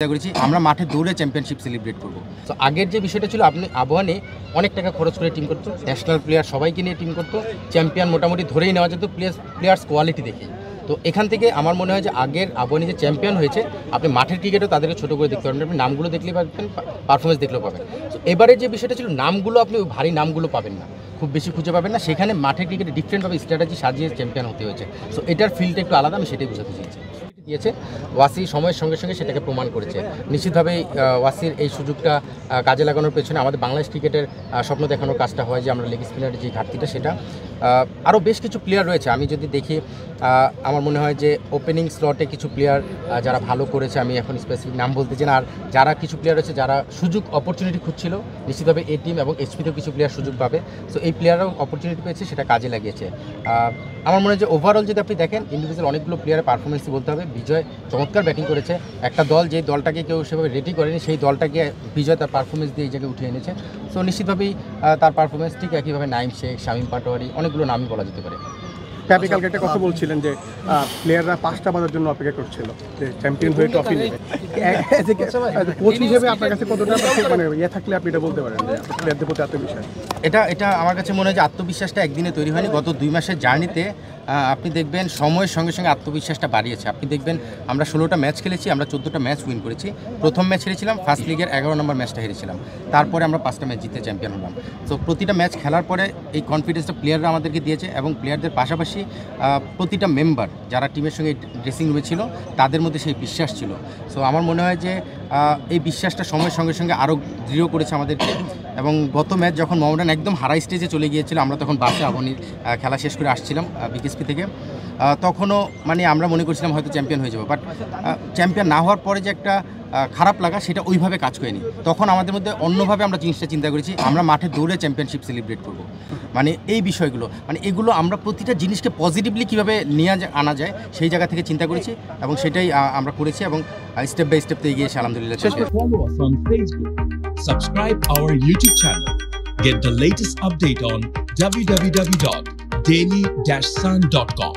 করেছি আমরা মাঠে দৌড়ে চ্যাম্পিয়নশিপ সেলিব্রেট করব। তো আগের যে বিষয়টা ছিল, আপনি আবহাওয়া অনেক টাকা খরচ করে টিম করতো, ন্যাশনাল প্লেয়ার সবাইকে নিয়ে টিম করতো, চ্যাম্পিয়ন মোটামুটি ধরেই নেওয়া যেত প্লেয়ার্স কোয়ালিটি দেখে। তো এখান থেকে আমার মনে হয় যে আগের আবহাওয়া যে চ্যাম্পিয়ন হয়েছে, আপনি মাঠের ক্রিকেটেও তাদেরকে ছোটো করে দেখতে পারবেন, আপনি নামগুলো দেখলেই পাবেন, পারফরমেন্স দেখলেও পাবেন। তো এবারে যে বিষয়টা ছিল, নামগুলো আপনি ভারী নামগুলো পাবেন না, খুব বেশি খুঁজে পাবেন না, সেখানে মাঠের ক্রিকেটে ডিফারেন্টভাবে স্ট্র্যাটেজি সাজিয়ে চ্যাম্পিয়ন হতে হয়েছে। সো এটার ফিল্ডটা একটু আলাদা, আমি সেটাই বোঝাতে চেয়েছি। দিয়েছে ওয়াসি সময়ের সঙ্গে সঙ্গে সেটাকে প্রমাণ করেছে। নিশ্চিতভাবেই ওয়াসির এই সুযোগটা কাজে লাগানোর পেছনে আমাদের বাংলাদেশ ক্রিকেটের স্বপ্ন দেখানোর কাজটা হয় যে আমরা লেগ স্পিনারের যে ঘাটতিটা, সেটা আরও বেশ কিছু প্লেয়ার রয়েছে। আমি যদি দেখি, আমার মনে হয় যে ওপেনিং স্লটে কিছু প্লেয়ার যারা ভালো করেছে, আমি এখন স্পেসিফিক নাম বলতে চাই না, আর যারা কিছু প্লেয়ার রয়েছে যারা সুযোগ অপরচুনিটি খুঁজছিল, নিশ্চিতভাবে এই টিম এবং এইচপিতেও কিছু প্লেয়ার সুযোগ পাবে। সো এই প্লেয়াররাও অপরচুনিটি পেয়েছে, সেটা কাজে লাগিয়েছে। আমার মনে হয় যে ওভারঅল যদি আপনি দেখেন, ইন্ডিভিজুয়াল অনেকগুলো প্লেয়ারের পারফরমেন্সই বলতে হবে। বিজয় চমৎকার ব্যাটিং করেছে, একটা দল যে দলটাকে কেউ সেভাবে রেডি করেনি, সেই দলটাকে বিজয় তার পারফরমেন্স দিয়ে এই জায়গায় উঠে এনেছে। সো নিশ্চিতভাবেই তার পারফরমেন্স ঠিক একইভাবে নাইম শেখ, শামীম পাটোয়ারি, অনেকগুলো নামই বলা যেতে পারে। আপনি কালকে একটা কথা বলছিলেন যে প্লেয়াররা 5টা বাজার জন্য অপেক্ষা করছিল যে চ্যাম্পিয়ন হয়ে ট্রফি নেবে। কোচ হিসেবে আপনার কাছে কতটা মানে ইয়ে থাকলে আপনি এটা বলতে পারেন যে প্লেয়ারদের প্রতি আত্মবিশ্বাস? এটা আমার কাছে মনে হয় যে আত্মবিশ্বাসটা একদিনে তৈরি হয়নি, গত 2 মাসের জার্নিতে আপনি দেখবেন সময়ের সঙ্গে সঙ্গে আত্মবিশ্বাসটা বাড়িয়েছে। আপনি দেখবেন আমরা 16টা ম্যাচ খেলেছি, আমরা 14টা ম্যাচ উইন করেছি। প্রথম ম্যাচ হেরেছিলাম, ফার্স্ট লিগের 11 নম্বর ম্যাচটা হেরেছিলাম, তারপরে আমরা 5টা ম্যাচ জিতে চ্যাম্পিয়ন হলাম। তো প্রতিটা ম্যাচ খেলার পরে এই কনফিডেন্সটা প্লেয়াররা আমাদেরকে দিয়েছে, এবং প্লেয়ারদের পাশাপাশি প্রতিটা মেম্বার যারা টিমের সঙ্গে ড্রেসিং রুমে ছিল, তাদের মধ্যে সেই বিশ্বাস ছিল। সো আমার মনে হয় যে এই বিশ্বাসটা সময়ের সঙ্গে সঙ্গে আরও দৃঢ় করেছে আমাদেরকে। এবং গত ম্যাচ যখন মোহামেডান একদম হারাই স্টেজে চলে গিয়েছিল, আমরা তখন বাসে আবহানির খেলা শেষ করে আসছিলাম বিকেএসপি থেকে, তখনও মানে আমরা মনে করছিলাম হয়তো চ্যাম্পিয়ন হয়ে যাবো, বাট চ্যাম্পিয়ন না হওয়ার পরে যে একটা খারাপ লাগা, সেটা ওইভাবে কাজ করেনি। তখন আমাদের মধ্যে অন্যভাবে আমরা জিনিসটা চিন্তা করেছি, আমরা মাঠে দৌড়ে চ্যাম্পিয়নশিপ সেলিব্রেট করব। মানে এই বিষয়গুলো, মানে এগুলো আমরা প্রতিটা জিনিসকে পজিটিভলি কীভাবে নিয়ে আনা যায়, সেই জায়গা থেকে চিন্তা করেছি, এবং সেটাই আমরা করেছি, এবং স্টেপ বাই স্টেপ তো এগিয়ে এসে আলহামদুলিল্লাহ। Follow us on Facebook, subscribe our YouTube channel, get the latest update on www.daily-sun.com.